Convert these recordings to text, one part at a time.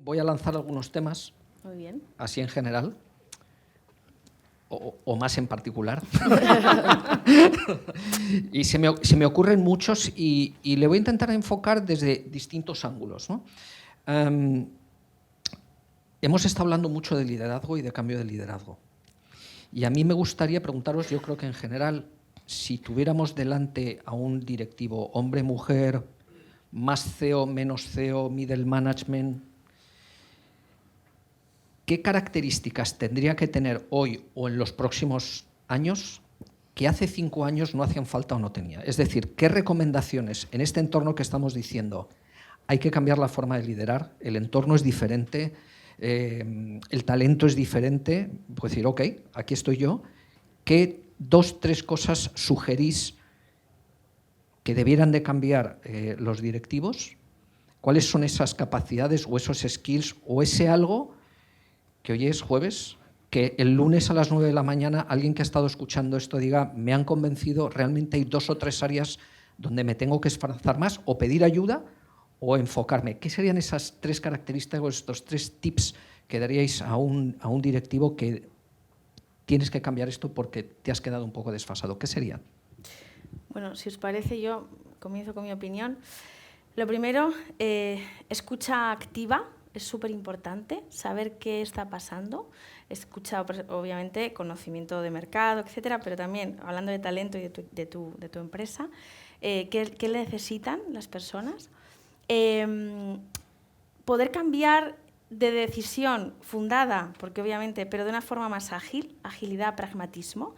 Voy a lanzar algunos temas, Muy bien. así en general, o más en particular. Y se me ocurren muchos y le voy a intentar enfocar desde distintos ángulos, ¿no? Hemos estado hablando mucho de liderazgo y de cambio de liderazgo. Y a mí me gustaría preguntaros, yo creo que en general, si tuviéramos delante a un directivo, hombre, mujer, más CEO, menos CEO, middle management, ¿qué características tendría que tener hoy o en los próximos años que hace 5 años no hacían falta o no tenía? Es decir, ¿qué recomendaciones en este entorno que estamos diciendo? Hay que cambiar la forma de liderar, el entorno es diferente, el talento es diferente. Puedo decir, ok, aquí estoy yo. ¿Qué 2, 3 cosas sugerís que debieran de cambiar los directivos? ¿Cuáles son esas capacidades o esos skills o ese algo que hoy es jueves, que el lunes a las 9 de la mañana alguien que ha estado escuchando esto diga, me han convencido, realmente hay 2 o 3 áreas donde me tengo que esforzar más o pedir ayuda o enfocarme? ¿Qué serían esas 3 características o estos 3 tips que daríais a un directivo que tienes que cambiar esto porque te has quedado un poco desfasado? ¿Qué serían? Bueno, si os parece, yo comienzo con mi opinión. Lo primero, escucha activa. Es súper importante saber qué está pasando. Escucha, obviamente, conocimiento de mercado, etcétera, pero también, hablando de talento y de tu empresa, ¿qué necesitan las personas? Poder cambiar de decisión fundada, porque obviamente, pero de una forma más ágil, agilidad, pragmatismo,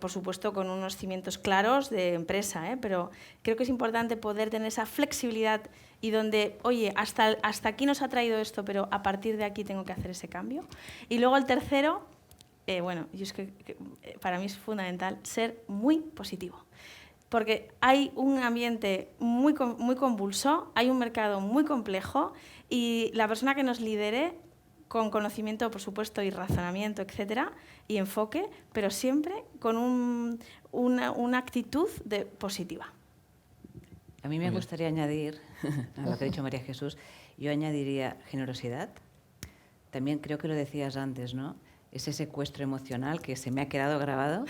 por supuesto con unos cimientos claros de empresa, pero creo que es importante poder tener esa flexibilidad y donde, oye, hasta aquí nos ha traído esto, pero a partir de aquí tengo que hacer ese cambio. Y luego el tercero, bueno, yo es que para mí es fundamental ser muy positivo. Porque hay un ambiente muy convulso, hay un mercado muy complejo y la persona que nos lidere, con conocimiento, por supuesto, y razonamiento, etcétera, y enfoque, pero siempre con una actitud positiva. A mí me gustaría añadir, a lo que ha dicho María Jesús, yo añadiría generosidad. También creo que lo decías antes, ¿no? Ese secuestro emocional que se me ha quedado grabado,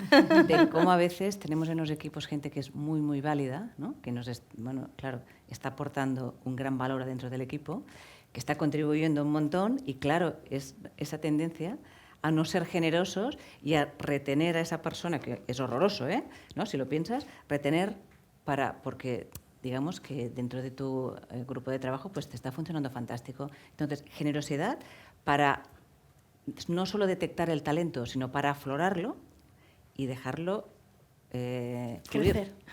de cómo a veces tenemos en los equipos gente que es muy, muy válida, ¿no? Que bueno, claro, está aportando un gran valor dentro del equipo, que está contribuyendo un montón y, claro, es esa tendencia a no ser generosos y a retener a esa persona, que es horroroso, ¿no? Si lo piensas, retener porque digamos que dentro de tu grupo de trabajo pues te está funcionando fantástico. Entonces, generosidad para no solo detectar el talento, sino para aflorarlo y dejarlo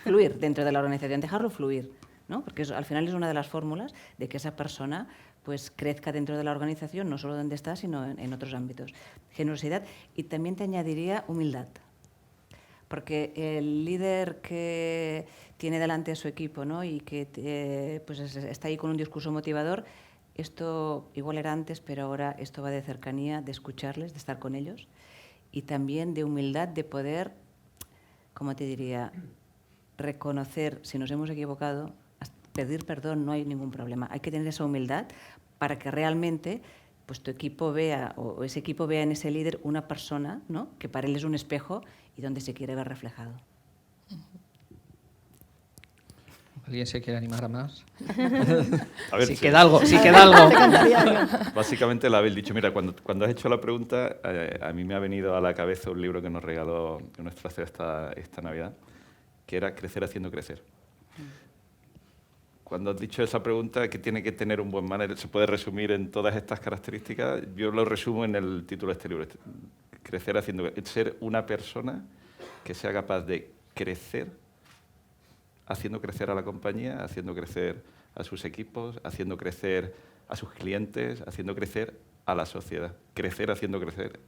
fluir dentro de la organización, dejarlo fluir, ¿no? Porque al final es una de las fórmulas de que esa persona pues crezca dentro de la organización, no solo donde está, sino en otros ámbitos. Generosidad, y también te añadiría humildad. Porque el líder que tiene delante a su equipo, ¿no? Y que pues está ahí con un discurso motivador, esto igual era antes, pero ahora esto va de cercanía, de escucharles, de estar con ellos, y también de humildad, de poder, ¿cómo te diría?, reconocer si nos hemos equivocado, pedir perdón, no hay ningún problema. Hay que tener esa humildad para que realmente pues tu equipo vea, o ese equipo vea en ese líder una persona, ¿no?, que para él es un espejo y donde se quiere ver reflejado. ¿Alguien se quiere animar a más? A ver, si queda algo, si queda algo. Básicamente lo habéis dicho. Mira, cuando has hecho la pregunta, a mí me ha venido a la cabeza un libro que nos regaló nuestra CEO esta Navidad, que era Crecer haciendo crecer. Cuando has dicho esa pregunta, que tiene que tener un buen manager, se puede resumir en todas estas características. Yo lo resumo en el título de este libro: Crecer haciendo crecer. Ser una persona que sea capaz de crecer haciendo crecer a la compañía, haciendo crecer a sus equipos, haciendo crecer a sus clientes, haciendo crecer a la sociedad. Crecer haciendo crecer.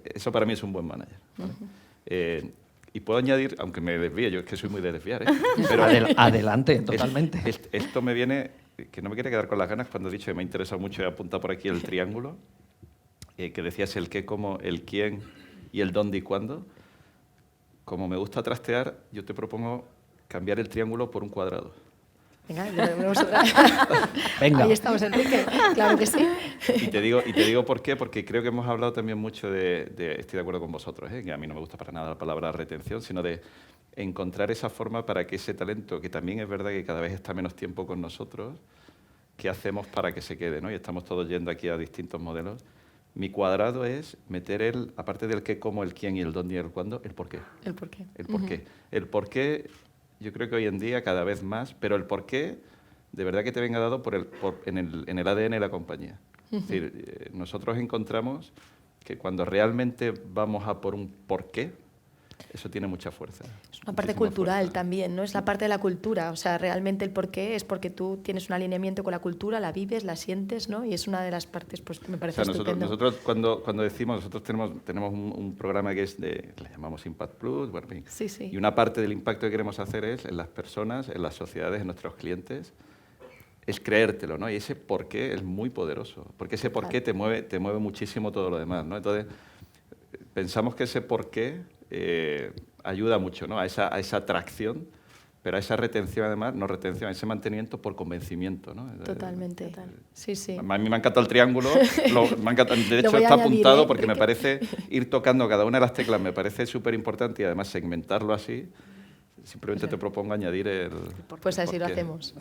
Eso para mí es un buen manager, ¿vale? Y puedo añadir, aunque me desvíe, yo es que soy muy de desviar, pero adelante, totalmente. Esto me viene, que no me quiere quedar con las ganas, cuando he dicho que me ha interesado mucho, he apuntado por aquí el triángulo, que decías el qué, cómo, el quién y el dónde y cuándo. Como me gusta trastear, yo te propongo cambiar el triángulo por un cuadrado. Venga, volvemos Venga. Ahí estamos, Enrique. Claro que sí. Y te digo por qué, porque creo que hemos hablado también mucho estoy de acuerdo con vosotros, que a mí no me gusta para nada la palabra retención, sino de encontrar esa forma para que ese talento, que también es verdad que cada vez está menos tiempo con nosotros, ¿qué hacemos para que se quede? ¿No? Y estamos todos yendo aquí a distintos modelos. Mi cuadrado es meter aparte del qué, cómo, el quién y el dónde y el cuándo, el por qué. El por qué. El por qué. El por qué, yo creo que hoy en día cada vez más, pero el por qué de verdad que te venga dado en el ADN de la compañía. Es decir, nosotros encontramos que cuando realmente vamos a por un por qué, eso tiene mucha fuerza. Es una parte cultural también, ¿no? Es la parte de la cultura. O sea, realmente el porqué es porque tú tienes un alineamiento con la cultura, la vives, la sientes, ¿no? Y es una de las partes, pues, que me parece estupendo. Nosotros cuando decimos, nosotros tenemos un programa que es le llamamos Impact Plus, bueno, sí, sí. Y una parte del impacto que queremos hacer es en las personas, en las sociedades, en nuestros clientes, es creértelo, ¿no? Y ese porqué es muy poderoso, porque ese porqué te mueve muchísimo todo lo demás, ¿no? Entonces, pensamos que ese porqué ayuda mucho, ¿no? a esa atracción, pero a esa retención además, no retención, a ese mantenimiento por convencimiento, ¿no? Totalmente. Sí, sí. A mí me ha encantado el triángulo, de hecho voy a está añadir, apuntado porque me parece ir tocando cada una de las teclas, me parece súper importante y además segmentarlo así. Simplemente te propongo añadir el... Pues así lo hacemos.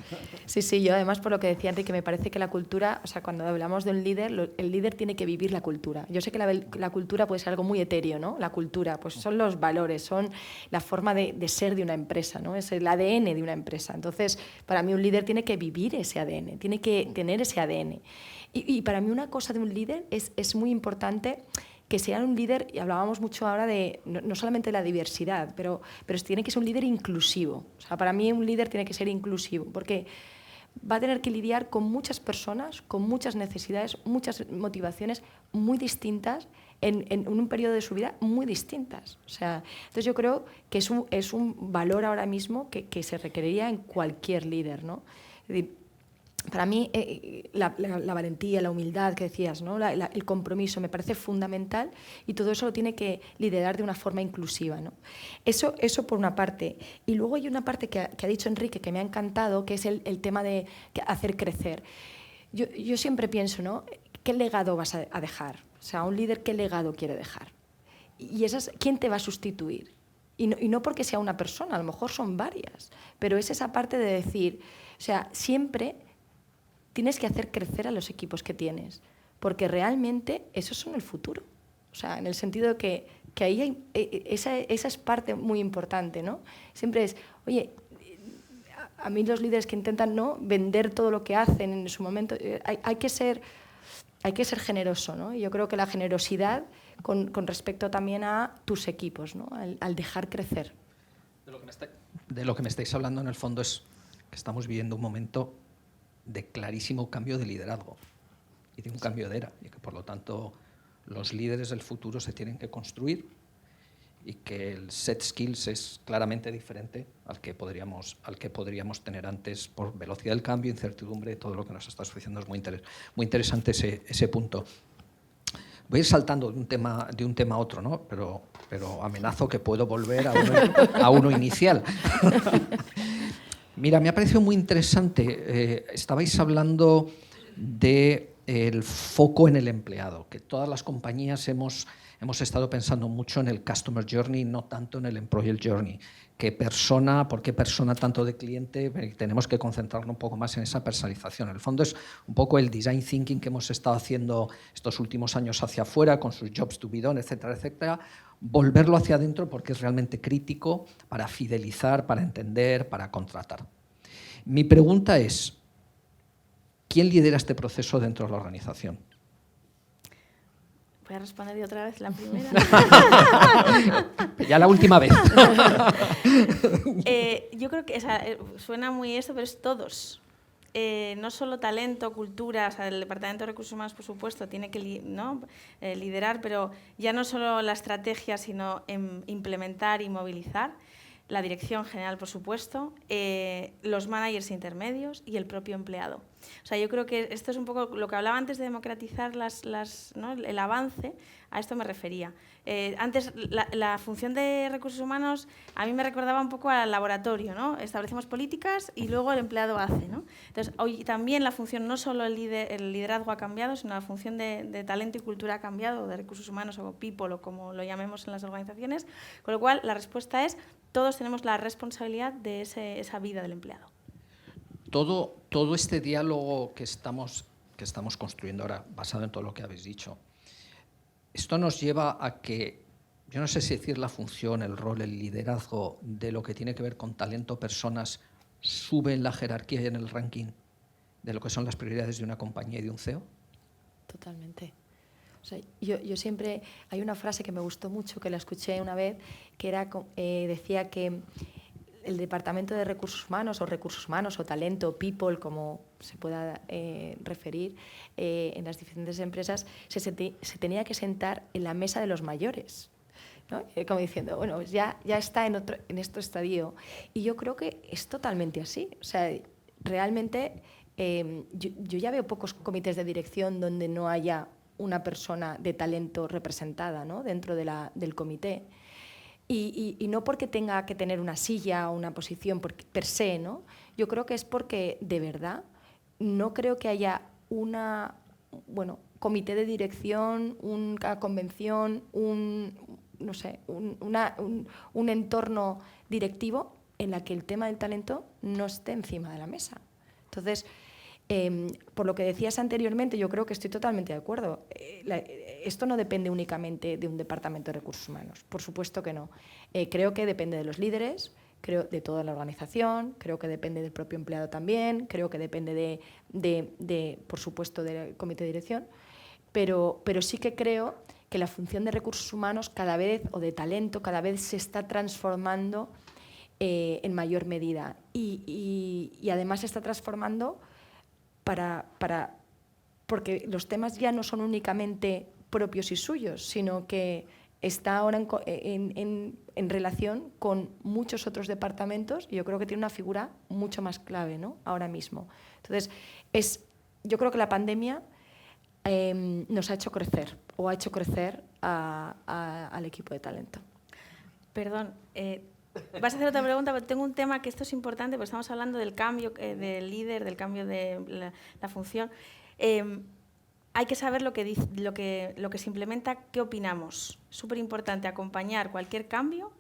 Sí, sí, yo además por lo que decía Enrique, me parece que la cultura, o sea, cuando hablamos de un líder, el líder tiene que vivir la cultura. Yo sé que la cultura puede ser algo muy etéreo, ¿no? La cultura, pues son los valores, son la forma de ser de una empresa, ¿no? Es el ADN de una empresa. Entonces, para mí un líder tiene que vivir ese ADN, tiene que tener ese ADN. Y para mí una cosa de un líder es muy importante que sea un líder, y hablábamos mucho ahora de no solamente de la diversidad, pero tiene que ser un líder inclusivo. O sea, para mí un líder tiene que ser inclusivo, porque va a tener que lidiar con muchas personas, con muchas necesidades, muchas motivaciones muy distintas, en un periodo de su vida muy distintas. O sea, entonces yo creo que es un valor ahora mismo que se requeriría en cualquier líder, ¿no? Es decir, para mí, la valentía, la humildad que decías, ¿no? El compromiso me parece fundamental y todo eso lo tiene que liderar de una forma inclusiva, ¿no? Eso por una parte. Y luego hay una parte que ha dicho Enrique que me ha encantado, que es el tema de hacer crecer. Yo siempre pienso, ¿no? ¿Qué legado vas a dejar? O sea, un líder, ¿qué legado quiere dejar? Y ¿quién te va a sustituir? Y no porque sea una persona, a lo mejor son varias, pero es esa parte de decir, o sea, siempre tienes que hacer crecer a los equipos que tienes, porque realmente esos son el futuro. O sea, en el sentido de que ahí hay, esa es parte muy importante, ¿no? Siempre es, oye, a mí los líderes que intentan, ¿no?, vender todo lo que hacen en su momento, hay que ser generoso, ¿no? Y yo creo que la generosidad con respecto también a tus equipos, ¿no?, al dejar crecer. De lo que me estáis hablando en el fondo es que estamos viviendo un momento de clarísimo cambio de liderazgo y de un cambio de era, y que por lo tanto los líderes del futuro se tienen que construir y que el set skills es claramente diferente al que podríamos tener antes por velocidad del cambio, incertidumbre, todo lo que nos estás diciendo es muy interesante ese punto. Voy a ir saltando de un tema a otro, ¿no? Pero amenazo que puedo volver a uno inicial. Mira, me ha parecido muy interesante. Estabais hablando del foco en el empleado, que todas las compañías hemos estado pensando mucho en el Customer Journey, no tanto en el Employer Journey. ¿Por qué persona tanto de cliente? Tenemos que concentrarnos un poco más en esa personalización. En el fondo es un poco el design thinking que hemos estado haciendo estos últimos años hacia afuera, con sus jobs to be done, etcétera, etcétera. Volverlo hacia adentro porque es realmente crítico para fidelizar, para entender, para contratar. Mi pregunta es, ¿quién lidera este proceso dentro de la organización? Voy a responder yo otra vez la primera. Ya la última vez. Yo creo que suena muy esto, pero es todos. No solo talento, cultura, o sea, el Departamento de Recursos Humanos, por supuesto, tiene que liderar, pero ya no solo la estrategia, sino implementar y movilizar. La dirección general, por supuesto, los managers intermedios y el propio empleado. O sea, yo creo que esto es un poco lo que hablaba antes de democratizar ¿no? el avance, a esto me refería. Antes, la función de recursos humanos a mí me recordaba un poco al laboratorio, ¿no? Establecemos políticas y luego el empleado hace, ¿no? Entonces, hoy también la función, no solo el liderazgo ha cambiado, sino la función de talento y cultura ha cambiado, de recursos humanos o people o como lo llamemos en las organizaciones, con lo cual la respuesta es todos tenemos la responsabilidad de esa vida del empleado. Todo este diálogo que estamos construyendo ahora, basado en todo lo que habéis dicho, esto nos lleva a que, yo no sé si decir la función, el rol, el liderazgo de lo que tiene que ver con talento, personas, sube en la jerarquía y en el ranking de lo que son las prioridades de una compañía y de un CEO. Totalmente. O sea, yo siempre, hay una frase que me gustó mucho, que la escuché una vez, que era, decía que el departamento de recursos humanos o talento, people, como se pueda referir, en las diferentes empresas, se tenía que sentar en la mesa de los mayores, ¿no? Como diciendo, bueno, ya está en este estadio. Y yo creo que es totalmente así. O sea, realmente yo ya veo pocos comités de dirección donde no haya una persona de talento representada, ¿no? Dentro del comité. Y no porque tenga que tener una silla o una posición per se, ¿no? Yo creo que es porque, de verdad, no creo que haya comité de dirección, una convención, un entorno directivo en la que el tema del talento no esté encima de la mesa. Entonces, por lo que decías anteriormente, yo creo que estoy totalmente de acuerdo. Esto no depende únicamente de un departamento de recursos humanos, por supuesto que no. Creo que depende de los líderes, creo de toda la organización, creo que depende del propio empleado también, creo que depende por supuesto, del comité de dirección, pero sí que creo que la función de recursos humanos cada vez, o de talento, cada vez se está transformando en mayor medida y además se está transformando porque los temas ya no son únicamente propios y suyos, sino que está ahora en relación con muchos otros departamentos y yo creo que tiene una figura mucho más clave, ¿no? Ahora mismo. Entonces, yo creo que la pandemia nos ha hecho crecer o ha hecho crecer al equipo de talento. Perdón, vas a hacer otra pregunta, pero tengo un tema que esto es importante, porque estamos hablando del cambio del líder, del cambio de la función. Hay que saber lo que se implementa, qué opinamos. Súper importante acompañar cualquier cambio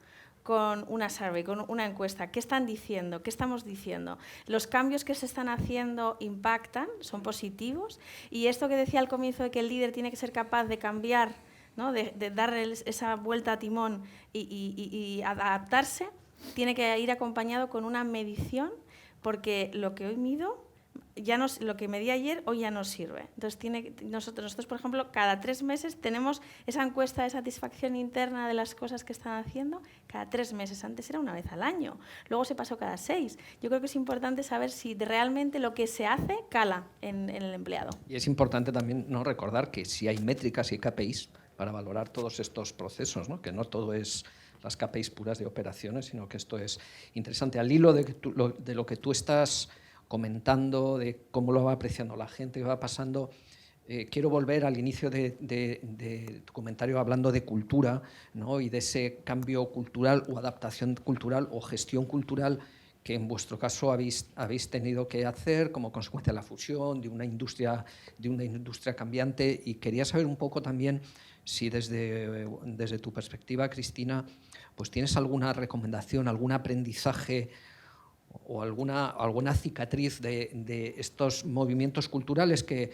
con una survey, con una encuesta. ¿Qué están diciendo? ¿Qué estamos diciendo? Los cambios que se están haciendo impactan, son positivos. Y esto que decía al comienzo de que el líder tiene que ser capaz de cambiar, ¿no? de darle esa vuelta a timón y adaptarse, tiene que ir acompañado con una medición, porque lo que hoy mido, lo que medí ayer, hoy ya no sirve. Entonces, nosotros, por ejemplo, cada 3 meses tenemos esa encuesta de satisfacción interna de las cosas que están haciendo, cada 3 meses. Antes era una vez al año, luego se pasó cada 6. Yo creo que es importante saber si realmente lo que se hace cala en el empleado. Y es importante también no recordar que si hay métricas y KPIs para valorar todos estos procesos, ¿no? Que no todo es las KPIs puras de operaciones, sino que esto es interesante. Al hilo de lo que tú estás comentando, de cómo lo va apreciando la gente, que va pasando, quiero volver al inicio de tu comentario hablando de cultura, ¿no? Y de ese cambio cultural o adaptación cultural o gestión cultural que en vuestro caso habéis tenido que hacer como consecuencia de la fusión, de una industria cambiante. Y quería saber un poco también si desde tu perspectiva, Cristina, pues tienes alguna recomendación, algún aprendizaje o alguna cicatriz de estos movimientos culturales que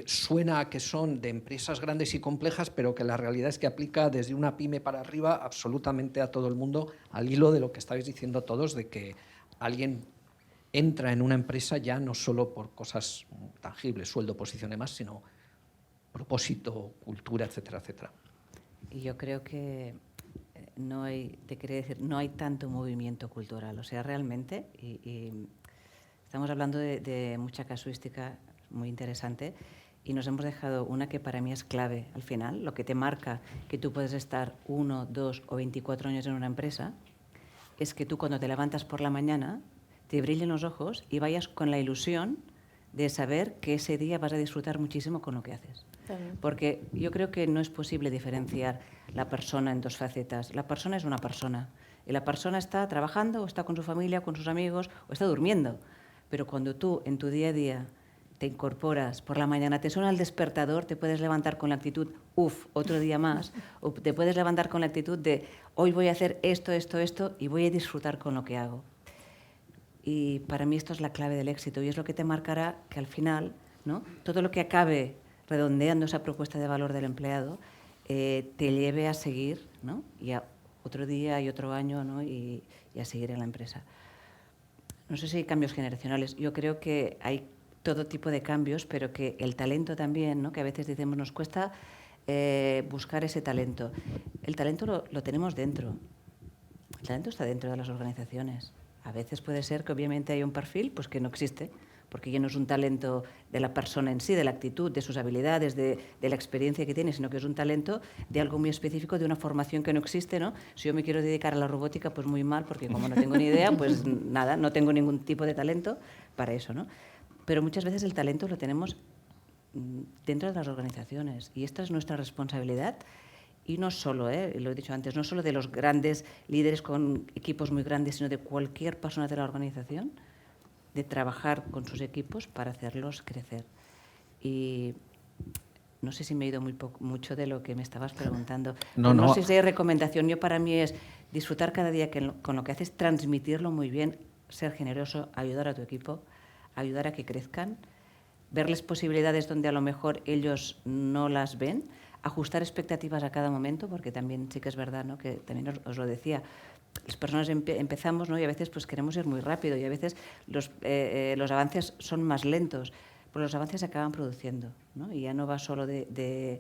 suena a que son de empresas grandes y complejas, pero que la realidad es que aplica desde una pyme para arriba absolutamente a todo el mundo, al hilo de lo que estáis diciendo todos, de que alguien entra en una empresa ya no solo por cosas tangibles, sueldo, posición y demás, sino propósito, cultura, etcétera, etcétera. Y yo creo que no hay tanto movimiento cultural. O sea, realmente, y estamos hablando de mucha casuística muy interesante, y nos hemos dejado una que para mí es clave al final, lo que te marca que tú puedes estar 1, 2 o 24 años en una empresa, es que tú cuando te levantas por la mañana te brillen los ojos y vayas con la ilusión de saber que ese día vas a disfrutar muchísimo con lo que haces. También. Porque yo creo que no es posible diferenciar la persona en dos facetas. La persona es una persona. Y la persona está trabajando, o está con su familia, con sus amigos, o está durmiendo. Pero cuando tú, en tu día a día, te incorporas, por la mañana te suena el despertador, te puedes levantar con la actitud, otro día más, o te puedes levantar con la actitud de, hoy voy a hacer esto, y voy a disfrutar con lo que hago. Y para mí esto es la clave del éxito y es lo que te marcará que al final, ¿no?, todo lo que acabe redondeando esa propuesta de valor del empleado te lleve a seguir, ¿no?, y a otro día y otro año, ¿no?, y a seguir en la empresa. No sé si hay cambios generacionales. Yo creo que hay todo tipo de cambios, pero que el talento también, ¿no?, que a veces decimos nos cuesta buscar ese talento. El talento lo tenemos dentro. El talento está dentro de las organizaciones. A veces puede ser que obviamente hay un perfil pues, que no existe, porque ya no es un talento de la persona en sí, de la actitud, de sus habilidades, de la experiencia que tiene, sino que es un talento de algo muy específico, de una formación que no existe, ¿no? Si yo me quiero dedicar a la robótica, pues muy mal, porque como no tengo ni idea, pues nada, no tengo ningún tipo de talento para eso, ¿no? Pero muchas veces el talento lo tenemos dentro de las organizaciones y esta es nuestra responsabilidad. Y no solo, lo he dicho antes, no solo de los grandes líderes con equipos muy grandes, sino de cualquier persona de la organización, de trabajar con sus equipos para hacerlos crecer. Y no sé si me he ido mucho de lo que me estabas preguntando. No sé si hay recomendación. Yo para mí es disfrutar cada día con lo que haces, transmitirlo muy bien, ser generoso, ayudar a tu equipo, ayudar a que crezcan, verles posibilidades donde a lo mejor ellos no las ven, ajustar expectativas a cada momento, porque también sí que es verdad, ¿no?, que también os lo decía, las personas empezamos, ¿no?, y a veces pues queremos ir muy rápido y a veces los avances son más lentos, pero los avances se acaban produciendo, ¿no? Y ya no va solo de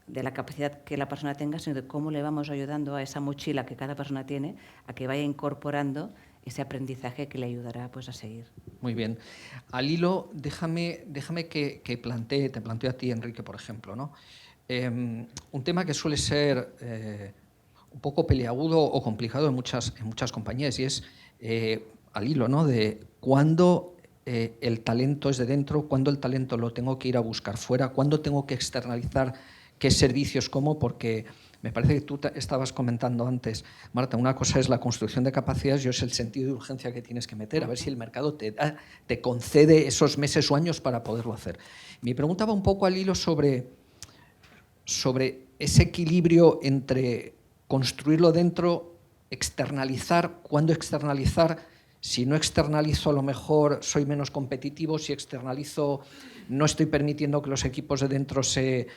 la capacidad que la persona tenga, sino de cómo le vamos ayudando a esa mochila que cada persona tiene a que vaya incorporando ese aprendizaje que le ayudará pues, a seguir. Muy bien. Al hilo, déjame que te planteo a ti, Enrique, por ejemplo, ¿no? Un tema que suele ser un poco peliagudo o complicado en muchas compañías y es al hilo, ¿no?, de cuándo el talento es de dentro, cuándo el talento lo tengo que ir a buscar fuera, cuándo tengo que externalizar qué servicios como, porque me parece que tú estabas comentando antes, Marta, una cosa es la construcción de capacidades y es el sentido de urgencia que tienes que meter, a ver si el mercado te concede esos meses o años para poderlo hacer. Mi pregunta va un poco al hilo sobre ese equilibrio entre construirlo dentro, externalizar, cuándo externalizar. Si no externalizo, a lo mejor soy menos competitivo. Si externalizo, no estoy permitiendo que los equipos de dentro se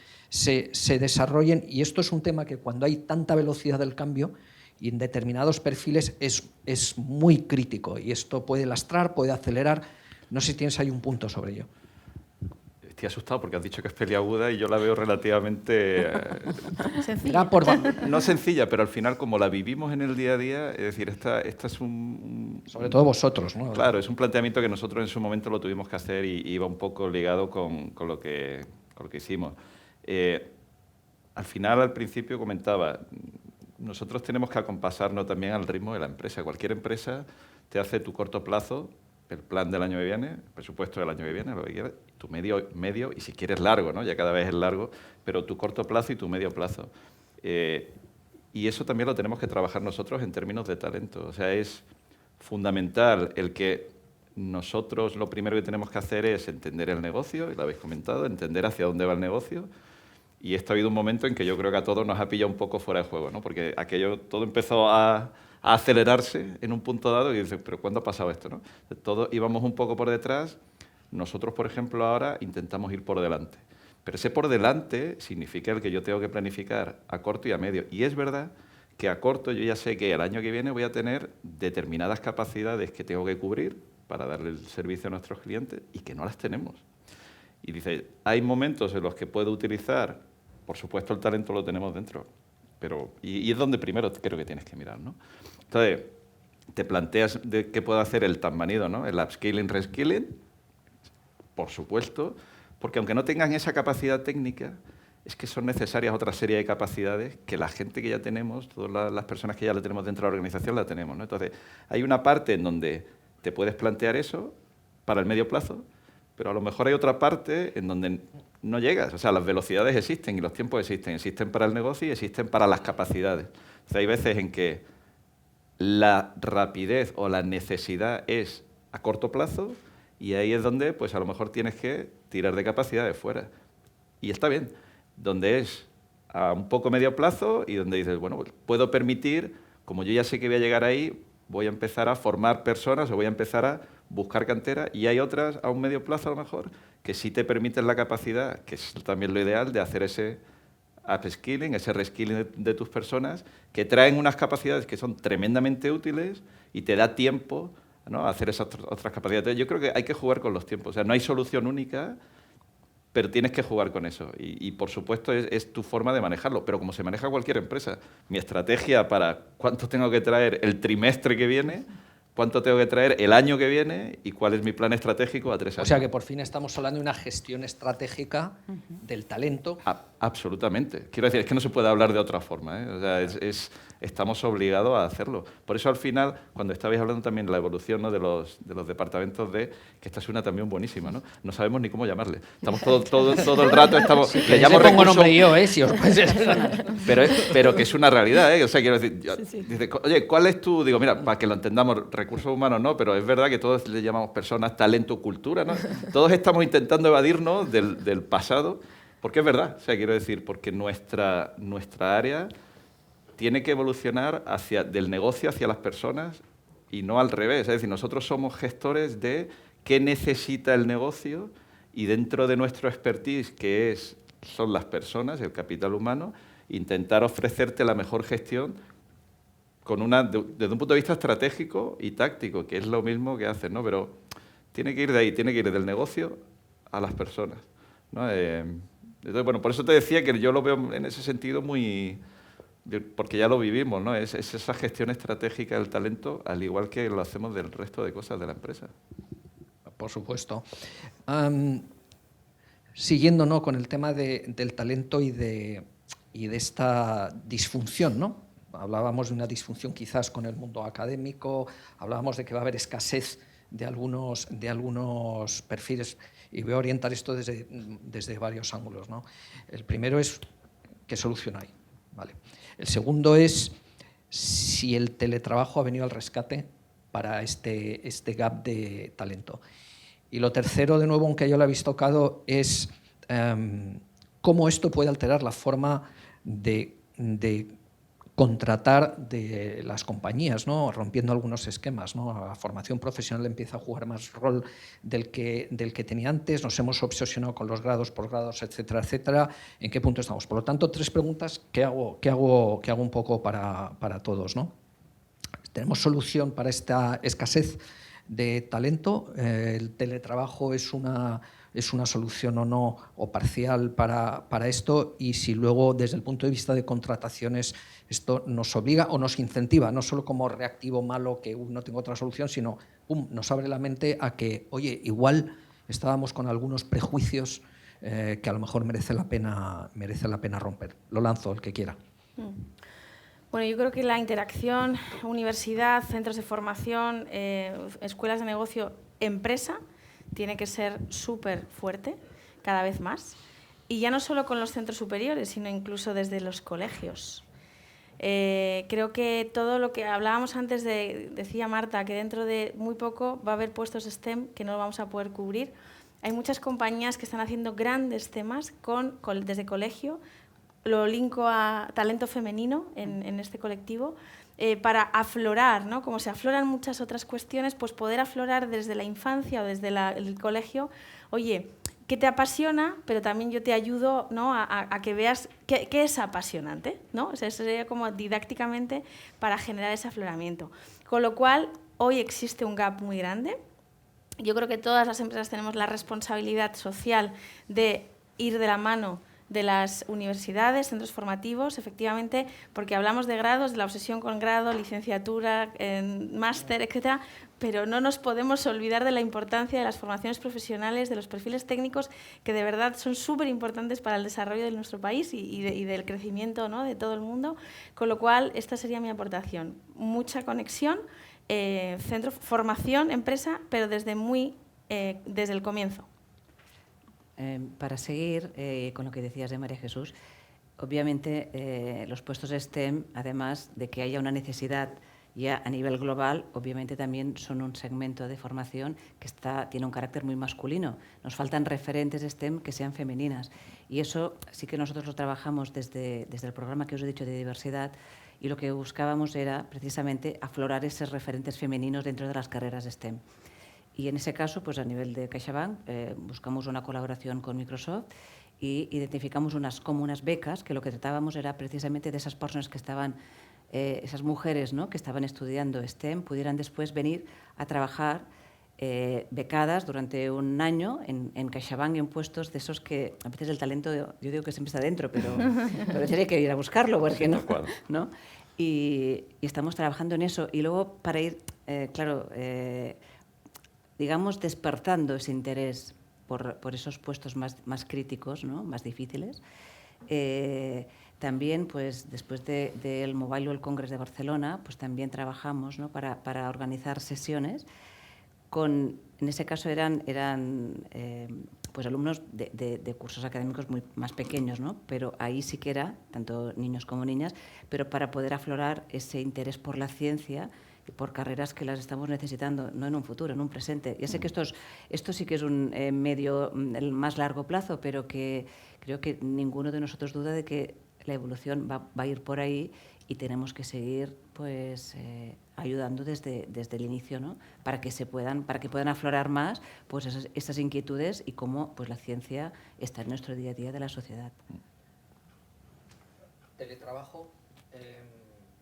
desarrollen. Y esto es un tema que cuando hay tanta velocidad del cambio y en determinados perfiles es muy crítico. Y esto puede lastrar, puede acelerar. No sé si tienes ahí un punto sobre ello. Estoy asustado porque has dicho que es peliaguda y yo la veo relativamente... Sencilla. No sencilla, pero al final, como la vivimos en el día a día, es decir, esta es Sobre todo vosotros, ¿no? Claro, es un planteamiento que nosotros en su momento lo tuvimos que hacer y iba un poco ligado con lo que hicimos. Al final, al principio comentaba, nosotros tenemos que acompasarnos también al ritmo de la empresa. Cualquier empresa te hace tu corto plazo, el plan del año que viene, el presupuesto del año que viene, lo que quieras, tu medio y si quieres largo, ¿no? Ya cada vez es largo, pero tu corto plazo y tu medio plazo. Y eso también lo tenemos que trabajar nosotros en términos de talento. O sea, es fundamental el que nosotros lo primero que tenemos que hacer es entender el negocio, y lo habéis comentado, entender hacia dónde va el negocio. Y esto ha habido un momento en que yo creo que a todos nos ha pillado un poco fuera de juego, ¿no? Porque aquello todo empezó a acelerarse en un punto dado y dices, ¿pero cuándo ha pasado esto, no? Todos íbamos un poco por detrás. Nosotros, por ejemplo, ahora intentamos ir por delante. Pero ese por delante significa el que yo tengo que planificar a corto y a medio. Y es verdad que a corto yo ya sé que el año que viene voy a tener determinadas capacidades que tengo que cubrir para darle el servicio a nuestros clientes y que no las tenemos. Y dice, hay momentos en los que puedo utilizar, por supuesto el talento lo tenemos dentro, pero y es donde primero creo que tienes que mirar, ¿no? Entonces, te planteas de qué puedo hacer el tan manido, ¿no? El upskilling, reskilling, por supuesto, porque aunque no tengan esa capacidad técnica, es que son necesarias otra serie de capacidades que la gente que ya tenemos, todas las personas que ya la tenemos dentro de la organización, la tenemos, ¿no? Entonces, hay una parte en donde te puedes plantear eso para el medio plazo, pero a lo mejor hay otra parte en donde no llegas. O sea, las velocidades existen y los tiempos existen. Existen para el negocio y existen para las capacidades. O sea, hay veces en que la rapidez o la necesidad es a corto plazo y ahí es donde pues a lo mejor tienes que tirar de capacidades fuera. Y está bien. Donde es a un poco medio plazo y donde dices, bueno, pues puedo permitir, como yo ya sé que voy a llegar ahí, voy a empezar a formar personas o voy a empezar a buscar cantera, y hay otras a un medio plazo a lo mejor que sí te permiten la capacidad, que es también lo ideal, de hacer ese upskilling, ese reskilling de tus personas, que traen unas capacidades que son tremendamente útiles y te da tiempo, ¿no?, a hacer esas otras capacidades. Yo creo que hay que jugar con los tiempos. O sea, no hay solución única, pero tienes que jugar con eso. Y por supuesto, es tu forma de manejarlo. Pero como se maneja cualquier empresa, mi estrategia para cuánto tengo que traer el trimestre que viene, cuánto tengo que traer el año que viene y cuál es mi plan estratégico a 3 años. O sea que por fin estamos hablando de una gestión estratégica del talento. Absolutamente. Quiero decir, es que no se puede hablar de otra forma, ¿eh? O sea, estamos obligados a hacerlo. Por eso al final, cuando estabais hablando también de la evolución, ¿no?, de los departamentos que esta es una también buenísima, ¿no? No sabemos ni cómo llamarle. Estamos todo el rato, Sí, le llamo pongo recursos, nombre yo, si os puede pero que es una realidad, ¿eh? O sea, quiero decir, dice, oye, ¿cuál es tu...? Digo, mira, para que lo entendamos, recursos humanos no, pero es verdad que todos le llamamos personas, talento, cultura, ¿no? Todos estamos intentando evadirnos del pasado, porque es verdad, o sea, quiero decir, porque nuestra área tiene que evolucionar del negocio hacia las personas y no al revés. Es decir, nosotros somos gestores de qué necesita el negocio y dentro de nuestro expertise, que son las personas, el capital humano, intentar ofrecerte la mejor gestión desde un punto de vista estratégico y táctico, que es lo mismo que hacen, ¿no? Pero tiene que ir de ahí, tiene que ir del negocio a las personas, ¿no? Entonces, bueno, por eso te decía que yo lo veo en ese sentido porque ya lo vivimos, ¿no? Es esa gestión estratégica del talento, al igual que lo hacemos del resto de cosas de la empresa. Por supuesto. Siguiendo, ¿no?, con el tema del talento y de esta disfunción, ¿no? Hablábamos de una disfunción quizás con el mundo académico, hablábamos de que va a haber escasez de algunos perfiles, y voy a orientar esto desde varios ángulos, ¿no? El primero es ¿qué solución hay? Vale. El segundo es si el teletrabajo ha venido al rescate para este gap de talento. Y lo tercero, de nuevo, aunque yo lo habéis tocado, es cómo esto puede alterar la forma de contratar de las compañías, ¿no?, rompiendo algunos esquemas, ¿no? La formación profesional empieza a jugar más rol del que tenía antes, nos hemos obsesionado con los grados, posgrados, etcétera, etcétera. ¿En qué punto estamos? Por lo tanto, 3 preguntas que hago un poco para todos, ¿no? ¿Tenemos solución para esta escasez de talento? ¿El teletrabajo es una solución o no, o parcial para esto? Y si luego, desde el punto de vista de contrataciones, esto nos obliga o nos incentiva, no solo como reactivo malo que no tengo otra solución, sino nos abre la mente a que, oye, igual estábamos con algunos prejuicios que a lo mejor merece la pena romper. Lo lanzo, el que quiera. Bueno, yo creo que la interacción universidad, centros de formación, escuelas de negocio, empresa, tiene que ser súper fuerte, cada vez más. Y ya no solo con los centros superiores, sino incluso desde los colegios. Creo que todo lo que hablábamos antes, decía Marta, que dentro de muy poco va a haber puestos STEM que no vamos a poder cubrir. Hay muchas compañías que están haciendo grandes temas desde colegio. Lo linko a talento femenino en este colectivo, para aflorar, ¿no? Como se afloran muchas otras cuestiones, pues poder aflorar desde la infancia o desde el colegio, oye, ¿qué te apasiona? Pero también yo te ayudo, ¿no?, a que veas qué es apasionante, ¿no? O sea, eso sería como didácticamente para generar ese afloramiento. Con lo cual, hoy existe un gap muy grande. Yo creo que todas las empresas tenemos la responsabilidad social de ir de la mano de las universidades, centros formativos, efectivamente, porque hablamos de grados, de la obsesión con grado, licenciatura, máster, etcétera, pero no nos podemos olvidar de la importancia de las formaciones profesionales, de los perfiles técnicos, que de verdad son súper importantes para el desarrollo de nuestro país y del crecimiento, ¿no?, de todo el mundo. Con lo cual, esta sería mi aportación. Mucha conexión, formación, empresa, pero desde el comienzo. para seguir con lo que decías de María Jesús, obviamente los puestos STEM, además de que haya una necesidad ya a nivel global, obviamente también son un segmento de formación que tiene un carácter muy masculino. Nos faltan referentes STEM que sean femeninas. Y eso sí que nosotros lo trabajamos desde el programa que os he dicho de diversidad, y lo que buscábamos era precisamente aflorar esos referentes femeninos dentro de las carreras STEM. Y en ese caso, pues a nivel de CaixaBank, buscamos una colaboración con Microsoft y identificamos unas becas, que lo que tratábamos era precisamente de esas personas que estaban, esas mujeres, ¿no?, que estaban estudiando STEM, pudieran después venir a trabajar becadas durante un año en CaixaBank, en puestos de esos que a veces el talento, yo digo que siempre está dentro, pero tiene que ir a buscarlo, porque ¿no? Y estamos trabajando en eso. Y luego para ir, digamos, despertando ese interés por esos puestos más críticos, ¿no?, más difíciles. También, pues, después del Mobile World Congress de Barcelona, pues también trabajamos, ¿no?, para organizar sesiones en ese caso eran pues alumnos de cursos académicos más pequeños, ¿no?, pero ahí sí que era, tanto niños como niñas, pero para poder aflorar ese interés por la ciencia y por carreras que las estamos necesitando, no en un futuro, en un presente. Ya sé que esto sí que es un medio más largo plazo, pero que creo que ninguno de nosotros duda de que la evolución va a ir por ahí y tenemos que seguir, pues, ayudando desde el inicio, ¿no?, para que puedan aflorar más, pues, esas inquietudes y cómo, pues, la ciencia está en nuestro día a día de la sociedad. Teletrabajo,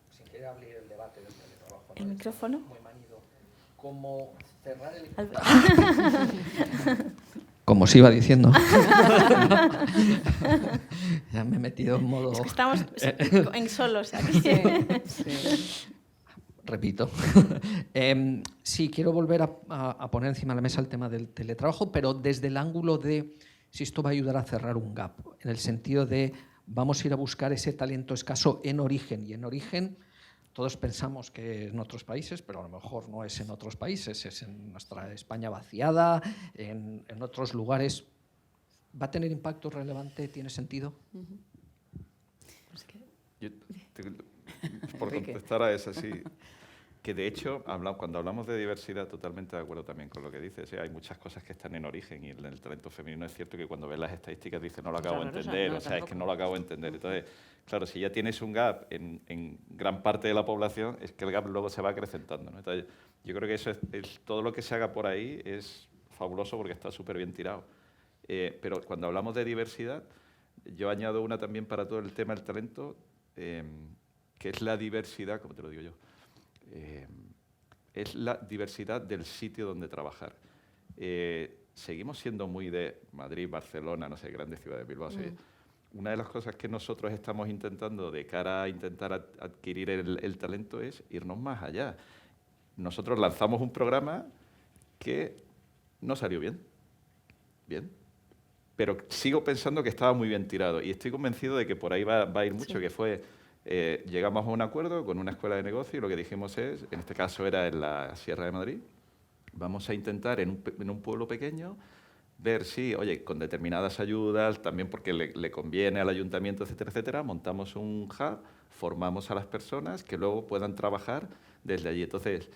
sin querer abrir el debate del teletrabajo. ¿El micrófono? Muy manido. Como cerrar el... Como os iba diciendo. Ya me he metido en modo... Es que estamos en solos aquí. Sí. Repito. Sí, quiero volver a poner encima de la mesa el tema del teletrabajo, pero desde el ángulo de si esto va a ayudar a cerrar un gap, en el sentido de vamos a ir a buscar ese talento escaso en origen. Y en origen todos pensamos que en otros países, pero a lo mejor no es en otros países, es en nuestra España vaciada, en otros lugares. ¿Va a tener impacto relevante? ¿Tiene sentido? Por contestar a eso, sí. Que de hecho, cuando hablamos de diversidad, totalmente de acuerdo también con lo que dices. Hay muchas cosas que están en origen y en el talento femenino es cierto que cuando ves las estadísticas dices no lo acabo de entender, es que no lo acabo de entender. Entonces, claro, si ya tienes un gap en gran parte de la población, es que el gap luego se va acrecentando, ¿no? Entonces, yo creo que eso es todo lo que se haga por ahí es fabuloso porque está súper bien tirado. Pero cuando hablamos de diversidad, yo añado una también para todo el tema del talento, que es la diversidad, como te lo digo yo, es la diversidad del sitio donde trabajar. Seguimos siendo muy de Madrid, Barcelona, no sé, grandes ciudades, Bilbao. Sí. Una de las cosas que nosotros estamos intentando de cara a intentar adquirir el talento es irnos más allá. Nosotros lanzamos un programa que no salió bien, pero sigo pensando que estaba muy bien tirado y estoy convencido de que por ahí va a ir mucho, que fue... llegamos a un acuerdo con una escuela de negocio y lo que dijimos es, en este caso era en la Sierra de Madrid, vamos a intentar en un pueblo pequeño ver si, oye, con determinadas ayudas, también porque le conviene al ayuntamiento, etcétera, etcétera, montamos un hub, formamos a las personas que luego puedan trabajar desde allí. Entonces,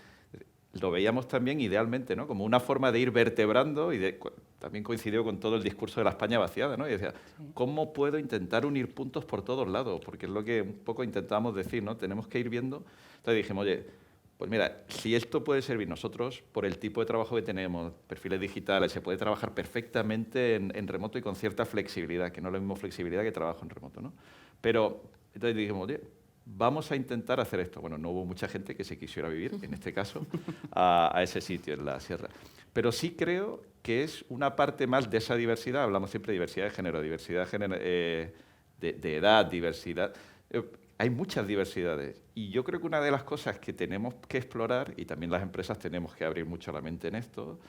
lo veíamos también idealmente, ¿no?, como una forma de ir vertebrando y también coincidió con todo el discurso de la España vaciada, ¿no? Y decía, ¿cómo puedo intentar unir puntos por todos lados? Porque es lo que un poco intentábamos decir, ¿no? Tenemos que ir viendo. Entonces dijimos, oye, pues mira, si esto puede servir nosotros por el tipo de trabajo que tenemos, perfiles digitales, se puede trabajar perfectamente en remoto y con cierta flexibilidad, que no es la misma flexibilidad que trabajo en remoto, ¿no? Pero entonces dijimos, oye, vamos a intentar hacer esto. Bueno, no hubo mucha gente que se quisiera vivir, en este caso, a ese sitio, en la sierra. Pero sí creo que es una parte más de esa diversidad. Hablamos siempre de diversidad de género, de edad, diversidad. Hay muchas diversidades. Y yo creo que una de las cosas que tenemos que explorar, y también las empresas tenemos que abrir mucho la mente en esto,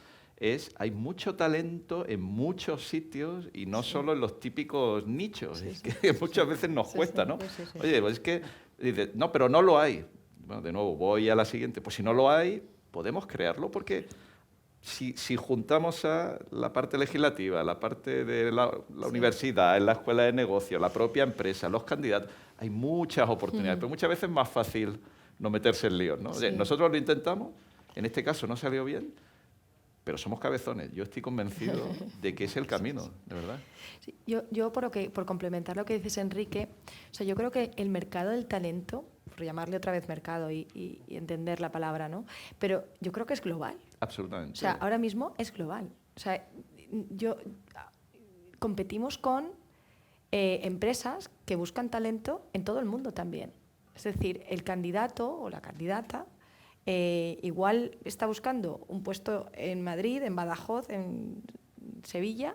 hay mucho talento en muchos sitios y no solo en los típicos nichos. Es que muchas veces nos cuesta, ¿no? Oye, pues es que dices, no, pero no lo hay. Bueno, de nuevo, voy a la siguiente. Pues si no lo hay, podemos crearlo porque si juntamos a la parte legislativa, la parte de la universidad, en la escuela de negocio, la propia empresa, los candidatos, hay muchas oportunidades, pero muchas veces es más fácil no meterse en líos, ¿no? Sí. Nosotros lo intentamos, en este caso no salió bien, pero somos cabezones. Yo estoy convencido de que es el camino, de verdad. Sí, yo por complementar lo que dices, Enrique, o sea, yo creo que el mercado del talento, por llamarle otra vez mercado y entender la palabra, ¿no? Pero yo creo que es global. Absolutamente. O sea, ahora mismo es global. O sea, competimos con empresas que buscan talento en todo el mundo también. Es decir, el candidato o la candidata igual está buscando un puesto en Madrid, en Badajoz, en Sevilla,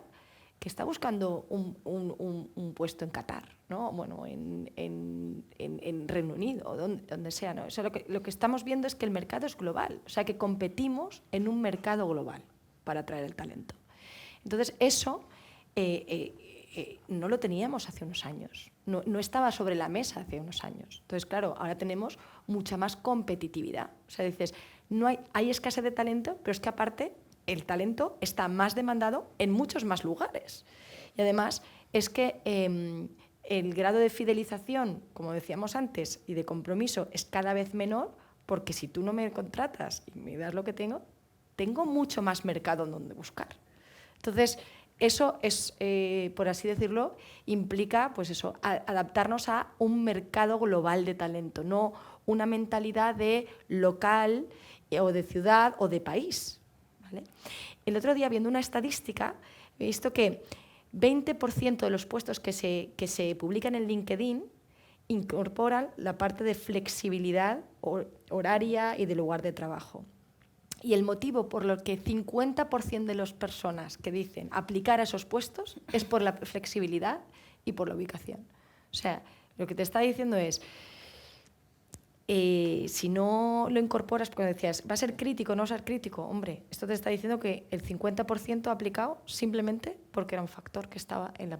que está buscando un puesto en Qatar, ¿no? Bueno, en Reino Unido, o donde sea, ¿no? O sea, lo que estamos viendo es que el mercado es global, o sea, que competimos en un mercado global para atraer el talento. Entonces, eso no lo teníamos hace unos años, no estaba sobre la mesa hace unos años. Entonces, claro, ahora tenemos mucha más competitividad. O sea, dices, hay escasez de talento, pero es que aparte el talento está más demandado en muchos más lugares. Y además es que el grado de fidelización, como decíamos antes, y de compromiso es cada vez menor, porque si tú no me contratas y me das lo que tengo mucho más mercado en donde buscar. Entonces, eso es, por así decirlo, implica pues eso, adaptarnos a un mercado global de talento, no una mentalidad de local o de ciudad o de país. ¿Vale? El otro día, viendo una estadística, he visto que 20% de los puestos que se publican en LinkedIn incorporan la parte de flexibilidad horaria y de lugar de trabajo. Y el motivo por lo que 50% de las personas que dicen aplicar a esos puestos es por la flexibilidad y por la ubicación. O sea, lo que te está diciendo es, si no lo incorporas, porque decías, ¿va a ser crítico o no va a ser crítico? Hombre, esto te está diciendo que el 50% ha aplicado simplemente porque era un factor que estaba en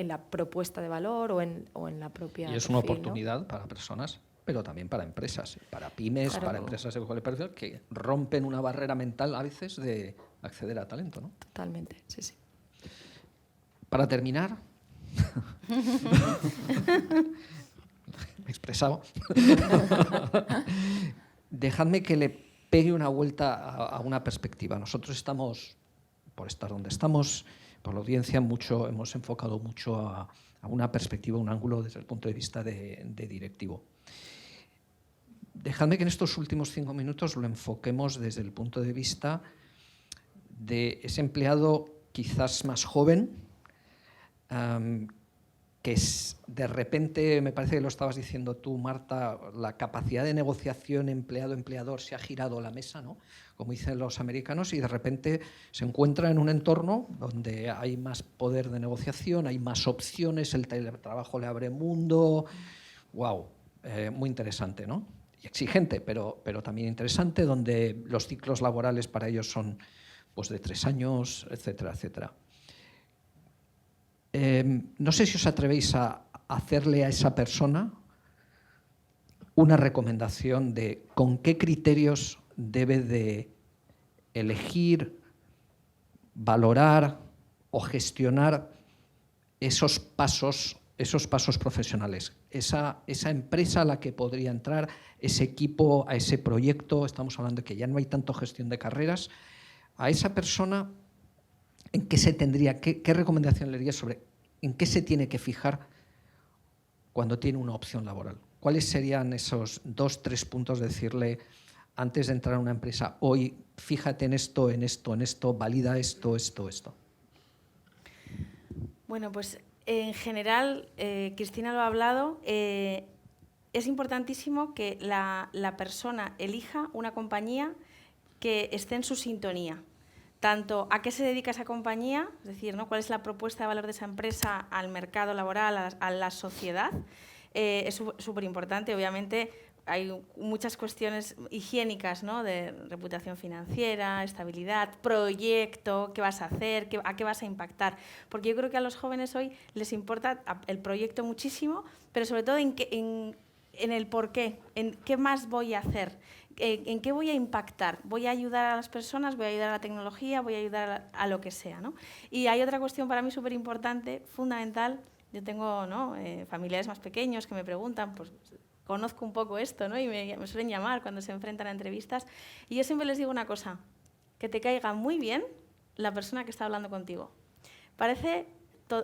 la propuesta de valor o en la propia... Y es una perfil, oportunidad, ¿no?, para personas, pero también para empresas, para pymes, claro, para empresas de cualquier perfil, que rompen una barrera mental a veces de acceder a talento, ¿no? Totalmente, sí, sí. Para terminar, me he expresado, dejadme que le pegue una vuelta a una perspectiva. Nosotros estamos, por estar donde estamos, por la audiencia, hemos enfocado mucho a una perspectiva, un ángulo desde el punto de vista de directivo. Dejadme que en estos últimos 5 minutos lo enfoquemos desde el punto de vista de ese empleado quizás más joven, que de repente, me parece que lo estabas diciendo tú, Marta, la capacidad de negociación empleado-empleador se ha girado la mesa, ¿no?, como dicen los americanos, y de repente se encuentra en un entorno donde hay más poder de negociación, hay más opciones, el teletrabajo le abre mundo. ¡Wow! Muy interesante, ¿no? Y exigente, pero también interesante, donde los ciclos laborales para ellos son pues, de 3 años, etcétera, etcétera. No sé si os atrevéis a hacerle a esa persona una recomendación de con qué criterios debe de elegir, valorar o gestionar esos pasos profesionales. Esa empresa a la que podría entrar, ese equipo, a ese proyecto, estamos hablando de que ya no hay tanto gestión de carreras, a esa persona, ¿en qué se tendría, qué recomendación le daría sobre en qué se tiene que fijar cuando tiene una opción laboral? ¿Cuáles serían esos 2, 3 puntos de decirle, antes de entrar a una empresa, hoy fíjate en esto, valida esto? Bueno, pues en general, Cristina lo ha hablado, es importantísimo que la persona elija una compañía que esté en su sintonía. Tanto a qué se dedica esa compañía, es decir, ¿no?, cuál es la propuesta de valor de esa empresa al mercado laboral, a la sociedad, es súper importante. Obviamente hay muchas cuestiones higiénicas, ¿no?, de reputación financiera, estabilidad, proyecto, qué vas a hacer, a qué vas a impactar. Porque yo creo que a los jóvenes hoy les importa el proyecto muchísimo, pero sobre todo en en el por qué, en qué más voy a hacer, en qué voy a impactar. Voy a ayudar a las personas, voy a ayudar a la tecnología, voy a ayudar a lo que sea, ¿no? Y hay otra cuestión para mí súper importante, fundamental. Yo tengo, ¿no?, familiares más pequeños que me preguntan, pues conozco un poco esto, ¿no?, y me suelen llamar cuando se enfrentan a entrevistas. Y yo siempre les digo una cosa, que te caiga muy bien la persona que está hablando contigo. Parece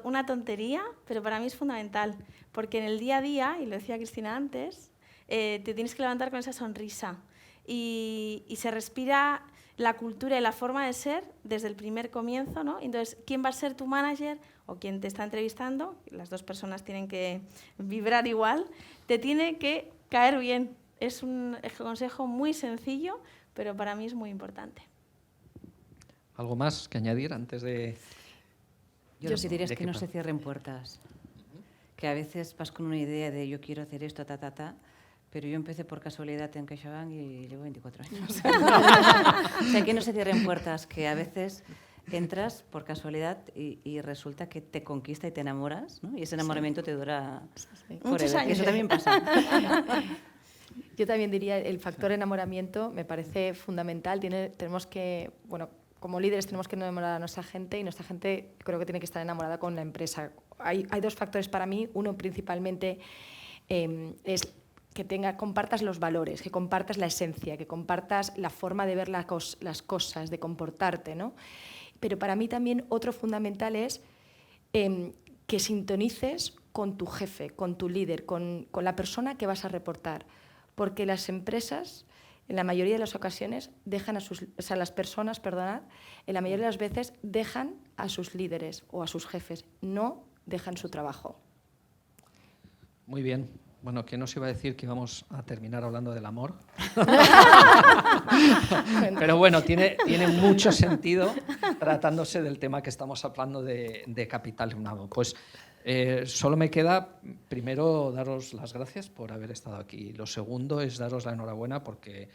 una tontería, pero para mí es fundamental, porque en el día a día, y lo decía Cristina antes, te tienes que levantar con esa sonrisa y se respira la cultura y la forma de ser desde el primer comienzo, ¿no? Entonces, ¿quién va a ser tu manager o quien te está entrevistando? Las dos personas tienen que vibrar igual, te tiene que caer bien. Es un consejo muy sencillo, pero para mí es muy importante. ¿Algo más que añadir antes de...? Yo lo que diría es que no se cierren puertas. Que a veces vas con una idea de yo quiero hacer esto, pero yo empecé por casualidad en CaixaBank y llevo 24 años. O sea, que no se cierren puertas, que a veces entras por casualidad y resulta que te conquista y te enamoras, ¿no? Y ese enamoramiento te dura muchos años. Eso también pasa. Yo también diría el factor enamoramiento me parece fundamental. Tenemos que, bueno, como líderes tenemos que enamorar a nuestra gente y nuestra gente creo que tiene que estar enamorada con la empresa. Hay dos factores para mí. Uno principalmente es que compartas los valores, que compartas la esencia, que compartas la forma de ver las cosas, de comportarte, ¿no? Pero para mí también otro fundamental es que sintonices con tu jefe, con tu líder, con la persona que vas a reportar. Porque las empresas, en la mayoría de las ocasiones, las personas, en la mayoría de las veces dejan a sus líderes o a sus jefes, no dejan su trabajo. Muy bien. Bueno, ¿quién nos iba a decir que íbamos a terminar hablando del amor? Pero bueno, tiene mucho sentido tratándose del tema que estamos hablando de capital humano. Pues solo me queda, primero, daros las gracias por haber estado aquí. Lo segundo es daros la enhorabuena porque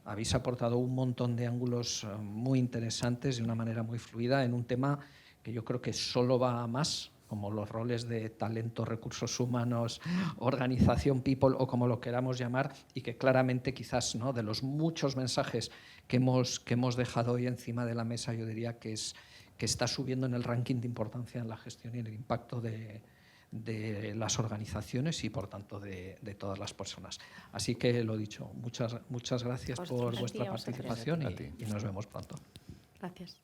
habéis aportado un montón de ángulos muy interesantes de una manera muy fluida en un tema que yo creo que solo va a más, como los roles de talento, recursos humanos, organización, people o como lo queramos llamar, y que claramente quizás, ¿no?, de los muchos mensajes que hemos dejado hoy encima de la mesa, yo diría que está subiendo en el ranking de importancia en la gestión y en el impacto de las organizaciones y, por tanto, de todas las personas. Así que, lo dicho, muchas gracias por vuestra participación y nos vemos pronto. Gracias.